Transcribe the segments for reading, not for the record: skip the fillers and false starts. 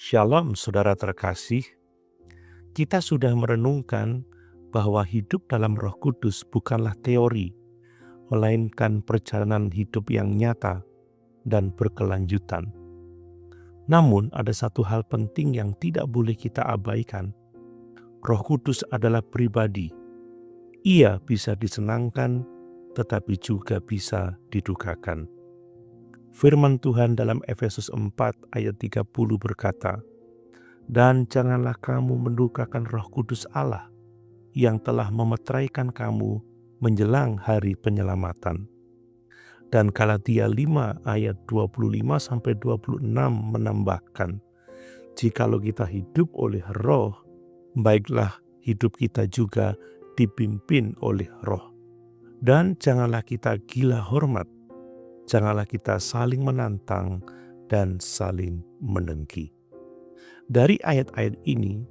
Shalom saudara terkasih, kita sudah merenungkan bahwa hidup dalam Roh Kudus bukanlah teori, melainkan perjalanan hidup yang nyata dan berkelanjutan. Namun ada satu hal penting yang tidak boleh kita abaikan. Roh Kudus adalah pribadi. Ia bisa disenangkan, tetapi juga bisa didukakan. Firman Tuhan dalam Efesus 4 ayat 30 berkata, "Dan janganlah kamu mendukakan Roh Kudus Allah yang telah memeteraikan kamu menjelang hari penyelamatan." Dan Galatia 5 ayat 25-26 menambahkan, "Jikalau kita hidup oleh Roh, baiklah hidup kita juga dipimpin oleh Roh. Dan janganlah kita gila hormat, janganlah kita saling menantang dan saling mendengki." Dari ayat-ayat ini,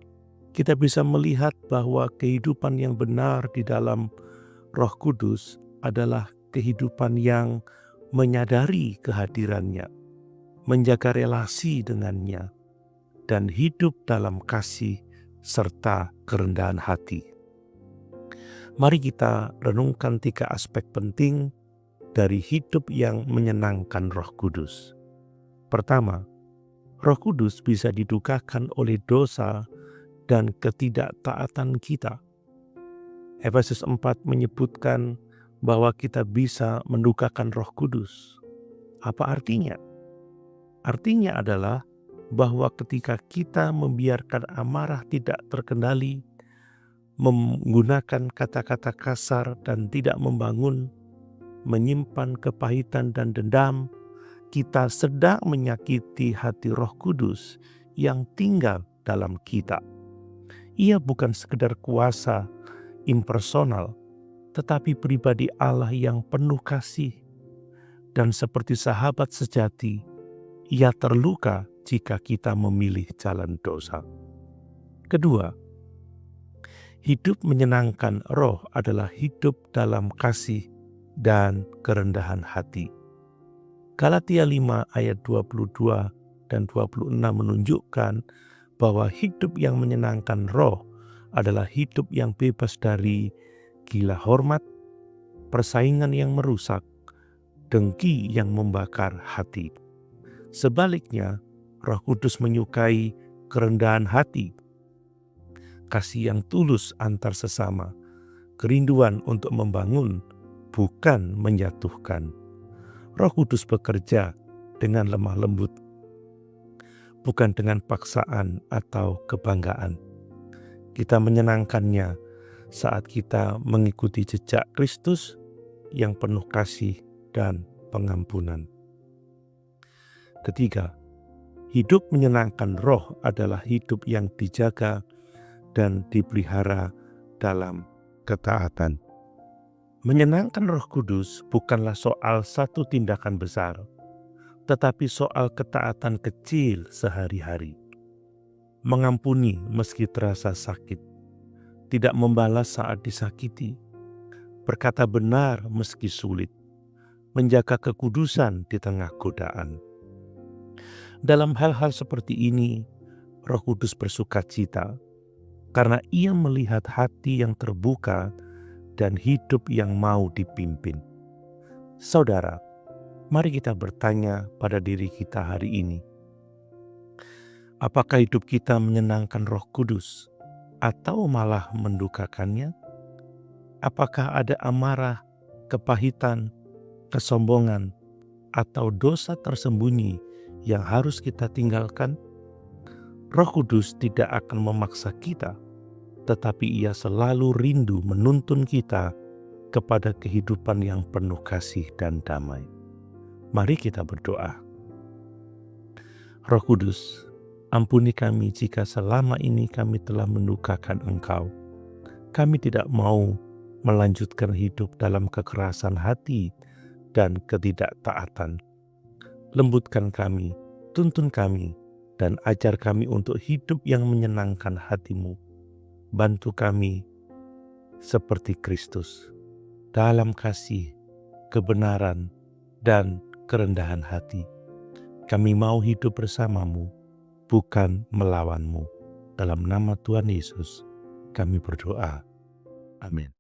kita bisa melihat bahwa kehidupan yang benar di dalam Roh Kudus adalah kehidupan yang menyadari kehadirannya, menjaga relasi dengannya, dan hidup dalam kasih serta kerendahan hati. Mari kita renungkan 3 aspek penting dari hidup yang menyenangkan Roh Kudus. Pertama, Roh Kudus bisa didukakan oleh dosa dan ketidaktaatan kita. Efesus 4 menyebutkan bahwa kita bisa mendukakan Roh Kudus. Apa artinya? Artinya adalah bahwa ketika kita membiarkan amarah tidak terkendali, menggunakan kata-kata kasar dan tidak membangun, menyimpan kepahitan dan dendam, kita sedang menyakiti hati Roh Kudus yang tinggal dalam kita. Ia bukan sekedar kuasa impersonal, tetapi pribadi Allah yang penuh kasih. Dan seperti sahabat sejati, ia terluka jika kita memilih jalan dosa. Kedua, hidup menyenangkan Roh adalah hidup dalam kasih dan kerendahan hati. Galatia 5 ayat 22 dan 26 menunjukkan bahwa hidup yang menyenangkan Roh adalah hidup yang bebas dari gila hormat, persaingan yang merusak, dengki yang membakar hati. Sebaliknya, Roh Kudus menyukai kerendahan hati, kasih yang tulus antar sesama, kerinduan untuk membangun, bukan menjatuhkan. Roh Kudus bekerja dengan lemah lembut, bukan dengan paksaan atau kebanggaan. Kita menyenangkannya saat kita mengikuti jejak Kristus yang penuh kasih dan pengampunan. Ketiga, hidup menyenangkan Roh adalah hidup yang dijaga dan dipelihara dalam ketaatan. Menyenangkan Roh Kudus bukanlah soal satu tindakan besar, tetapi soal ketaatan kecil sehari-hari. Mengampuni meski terasa sakit, tidak membalas saat disakiti, berkata benar meski sulit, menjaga kekudusan di tengah godaan. Dalam hal-hal seperti ini, Roh Kudus bersukacita karena ia melihat hati yang terbuka dan hidup yang mau dipimpin. Saudara, mari kita bertanya pada diri kita hari ini. Apakah hidup kita menyenangkan Roh Kudus atau malah mendukakannya? Apakah ada amarah, kepahitan, kesombongan, atau dosa tersembunyi yang harus kita tinggalkan? Roh Kudus tidak akan memaksa kita, tetapi ia selalu rindu menuntun kita kepada kehidupan yang penuh kasih dan damai. Mari kita berdoa. Roh Kudus, ampuni kami jika selama ini kami telah mendukakan Engkau. Kami tidak mau melanjutkan hidup dalam kekerasan hati dan ketidaktaatan. Lembutkan kami, tuntun kami, dan ajar kami untuk hidup yang menyenangkan hati-Mu. Bantu kami seperti Kristus, dalam kasih, kebenaran, dan kerendahan hati. Kami mau hidup bersama-Mu, bukan melawanmu. Dalam nama Tuhan Yesus, kami berdoa. Amin.